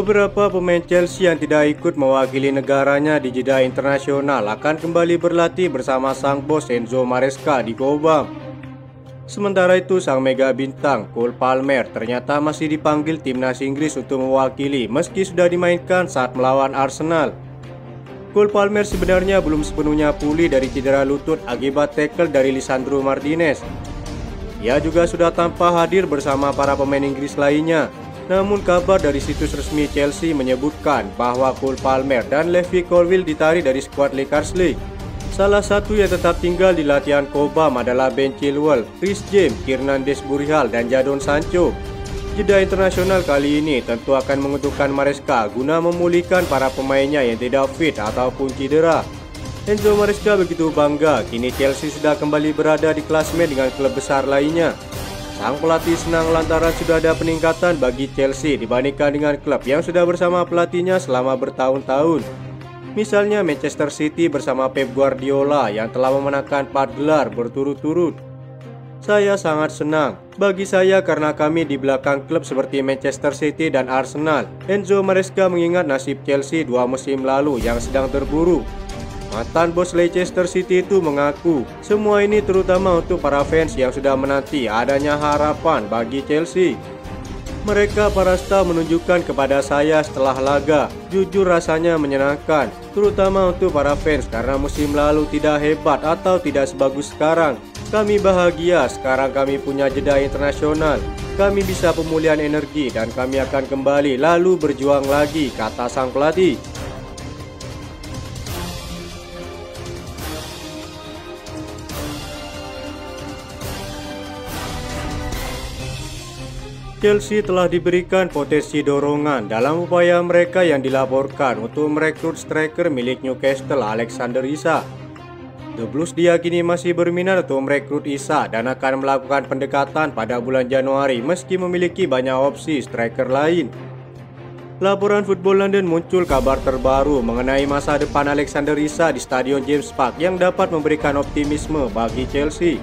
Beberapa pemain Chelsea yang tidak ikut mewakili negaranya di jeda internasional akan kembali berlatih bersama sang bos Enzo Maresca di Cobham. Sementara itu, sang mega bintang Cole Palmer ternyata masih dipanggil timnas Inggris untuk mewakili meski sudah dimainkan saat melawan Arsenal. Cole Palmer sebenarnya belum sepenuhnya pulih dari cedera lutut akibat tackle dari Lisandro Martinez. Ia juga sudah tanpa hadir bersama para pemain Inggris lainnya. Namun kabar dari situs resmi Chelsea menyebutkan bahwa Cole Palmer dan Levi Colwill ditarik dari skuad Lakers League. Salah satu yang tetap tinggal di latihan Cobham adalah Ben Chilwell, Chris James, Kiernan Desburial, dan Jadon Sancho. Jeda internasional kali ini tentu akan menguntungkan Maresca guna memulihkan para pemainnya yang tidak fit ataupun cedera. Enzo Maresca begitu bangga kini Chelsea sudah kembali berada di klasemen dengan klub besar lainnya. Sang pelatih senang lantaran sudah ada peningkatan bagi Chelsea dibandingkan dengan klub yang sudah bersama pelatihnya selama bertahun-tahun. Misalnya Manchester City bersama Pep Guardiola yang telah memenangkan 4 gelar berturut-turut. Saya sangat senang. Bagi saya karena kami di belakang klub seperti Manchester City dan Arsenal. Enzo Maresca mengingat nasib Chelsea 2 musim lalu yang sedang terburuk. Mantan bos Leicester City itu mengaku semua ini terutama untuk para fans yang sudah menanti adanya harapan bagi Chelsea. Mereka para staf menunjukkan kepada saya setelah laga, jujur rasanya menyenangkan, terutama untuk para fans karena musim lalu tidak hebat atau tidak sebagus sekarang. Kami bahagia sekarang kami punya jeda internasional, kami bisa pemulihan energi dan kami akan kembali lalu berjuang lagi, kata sang pelatih. Chelsea telah diberikan potensi dorongan dalam upaya mereka yang dilaporkan untuk merekrut striker milik Newcastle Alexander Isak. The Blues diyakini masih berminat untuk merekrut Isak dan akan melakukan pendekatan pada bulan Januari meski memiliki banyak opsi striker lain. Laporan Football London muncul kabar terbaru mengenai masa depan Alexander Isak di Stadion James Park yang dapat memberikan optimisme bagi Chelsea.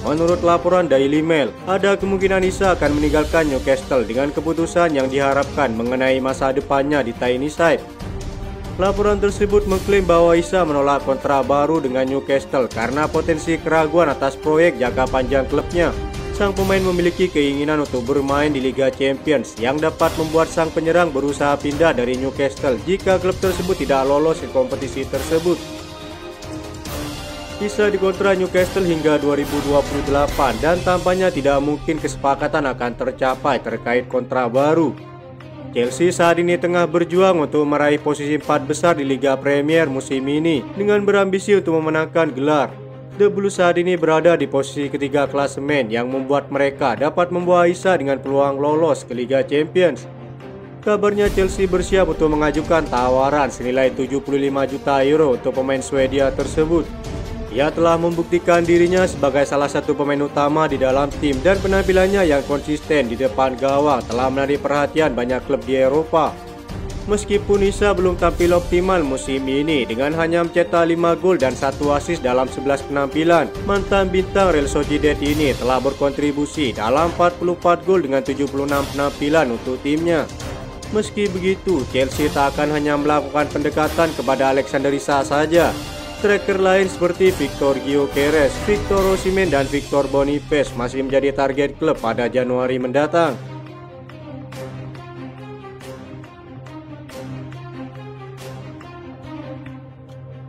Menurut laporan Daily Mail, ada kemungkinan Isak akan meninggalkan Newcastle dengan keputusan yang diharapkan mengenai masa depannya di Tyneside. Laporan tersebut mengklaim bahwa Isak menolak kontrak baru dengan Newcastle karena potensi keraguan atas proyek jangka panjang klubnya. Sang pemain memiliki keinginan untuk bermain di Liga Champions yang dapat membuat sang penyerang berusaha pindah dari Newcastle jika klub tersebut tidak lolos ke kompetisi tersebut. Isak dikontrak Newcastle hingga 2028 dan tampaknya tidak mungkin kesepakatan akan tercapai terkait kontrak baru. Chelsea saat ini tengah berjuang untuk meraih posisi 4 besar di Liga Premier musim ini dengan berambisi untuk memenangkan gelar. The Blues saat ini berada di posisi ketiga klasemen yang membuat mereka dapat membawa Isak dengan peluang lolos ke Liga Champions. Kabarnya Chelsea bersiap untuk mengajukan tawaran senilai 75 juta euro untuk pemain Swedia tersebut. Ia telah membuktikan dirinya sebagai salah satu pemain utama di dalam tim dan penampilannya yang konsisten di depan gawang telah menarik perhatian banyak klub di Eropa. Meskipun Isak belum tampil optimal musim ini dengan hanya mencetak 5 gol dan 1 assist dalam 11 penampilan, mantan bintang Real Sociedad ini telah berkontribusi dalam 44 gol dengan 76 penampilan untuk timnya. Meski begitu, Chelsea tak akan hanya melakukan pendekatan kepada Alexander Isak saja. Striker lain seperti Victor Gyökeres, Victor Osimhen, dan Victor Boniface masih menjadi target klub pada Januari mendatang.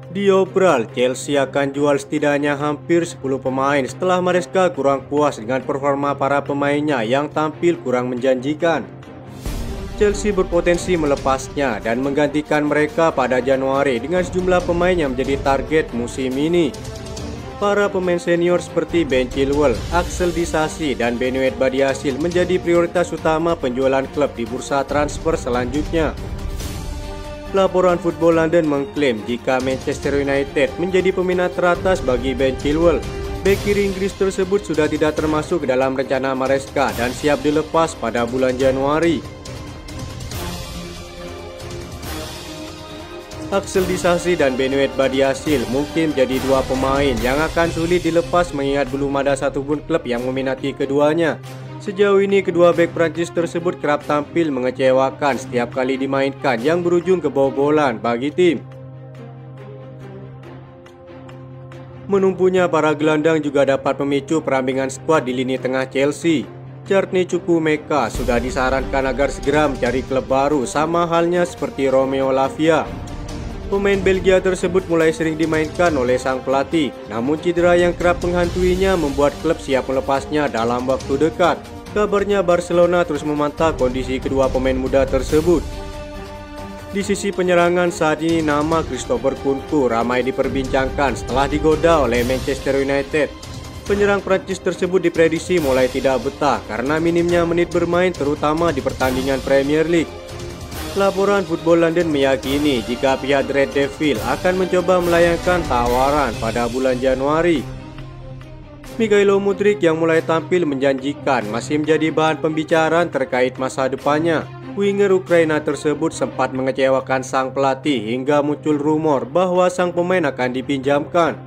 Diobral, Chelsea akan jual setidaknya hampir 10 pemain setelah Maresca kurang puas dengan performa para pemainnya yang tampil kurang menjanjikan. Chelsea berpotensi melepasnya dan menggantikan mereka pada Januari dengan sejumlah pemain yang menjadi target musim ini. Para pemain senior seperti Ben Chilwell, Axel Disasi, dan Benoit Badiashile menjadi prioritas utama penjualan klub di bursa transfer selanjutnya. Laporan Football London mengklaim jika Manchester United menjadi peminat teratas bagi Ben Chilwell, bek kiri Inggris tersebut sudah tidak termasuk dalam rencana Maresca dan siap dilepas pada bulan Januari. Axel Disasi dan Benoit Badiashile mungkin menjadi dua pemain yang akan sulit dilepas mengingat belum ada satupun klub yang meminati keduanya. Sejauh ini kedua bek Prancis tersebut kerap tampil mengecewakan setiap kali dimainkan yang berujung kebobolan bagi tim. Menumpunya para gelandang juga dapat memicu perampingan skuad di lini tengah Chelsea. Courtney Chukwuemeka sudah disarankan agar segera mencari klub baru, sama halnya seperti Romeo Lavia. Pemain Belgia tersebut mulai sering dimainkan oleh sang pelatih, namun cedera yang kerap menghantuinya membuat klub siap melepasnya dalam waktu dekat. Kabarnya Barcelona terus memantau kondisi kedua pemain muda tersebut. Di sisi penyerangan saat ini nama Christopher Kunku ramai diperbincangkan setelah digoda oleh Manchester United. Penyerang Prancis tersebut diprediksi mulai tidak betah karena minimnya menit bermain terutama di pertandingan Premier League. Laporan Football London meyakini jika pihak Red Devil akan mencoba melayangkan tawaran pada bulan Januari. Mikhailo Mudryk yang mulai tampil menjanjikan masih menjadi bahan pembicaraan terkait masa depannya. Winger Ukraina tersebut sempat mengecewakan sang pelatih hingga muncul rumor bahwa sang pemain akan dipinjamkan.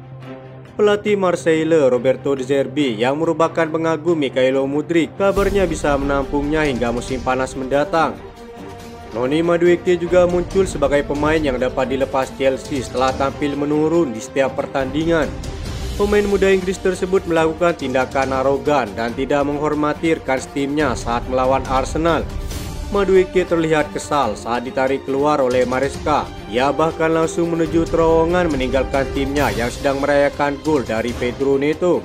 Pelatih Marseille Roberto De Zerbi yang merupakan pengagum Mikhailo Mudryk kabarnya bisa menampungnya hingga musim panas mendatang. Noni Madueke juga muncul sebagai pemain yang dapat dilepas Chelsea setelah tampil menurun di setiap pertandingan. Pemain muda Inggris tersebut melakukan tindakan arogan dan tidak menghormati rekan timnya saat melawan Arsenal. Madueke terlihat kesal saat ditarik keluar oleh Maresca. Ia bahkan langsung menuju terowongan meninggalkan timnya yang sedang merayakan gol dari Pedro Neto.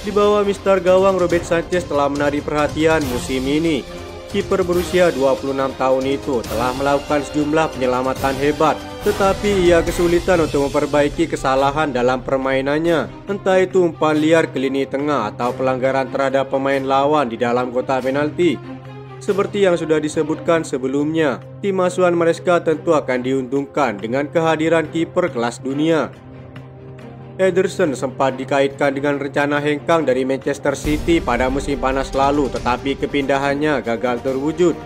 Di bawah Mister Gawang Robert Sanchez telah menarik perhatian musim ini. Kiper berusia 26 tahun itu telah melakukan sejumlah penyelamatan hebat, tetapi ia kesulitan untuk memperbaiki kesalahan dalam permainannya, entah itu umpan liar ke lini tengah atau pelanggaran terhadap pemain lawan di dalam kotak penalti. Seperti yang sudah disebutkan sebelumnya, tim asuhan Maresca tentu akan diuntungkan dengan kehadiran kiper kelas dunia. Ederson sempat dikaitkan dengan rencana hengkang dari Manchester City pada musim panas lalu, tetapi kepindahannya gagal terwujud.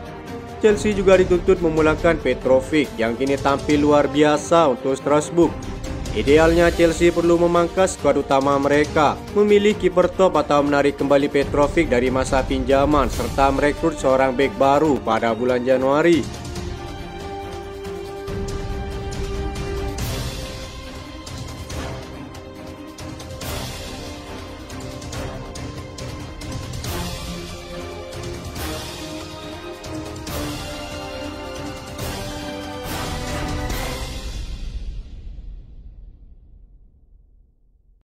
Chelsea juga dituntut memulangkan Petrovic yang kini tampil luar biasa untuk Strasbourg. Idealnya Chelsea perlu memangkas skuad utama mereka, memilih kiper top atau menarik kembali Petrovic dari masa pinjaman serta merekrut seorang bek baru pada bulan Januari.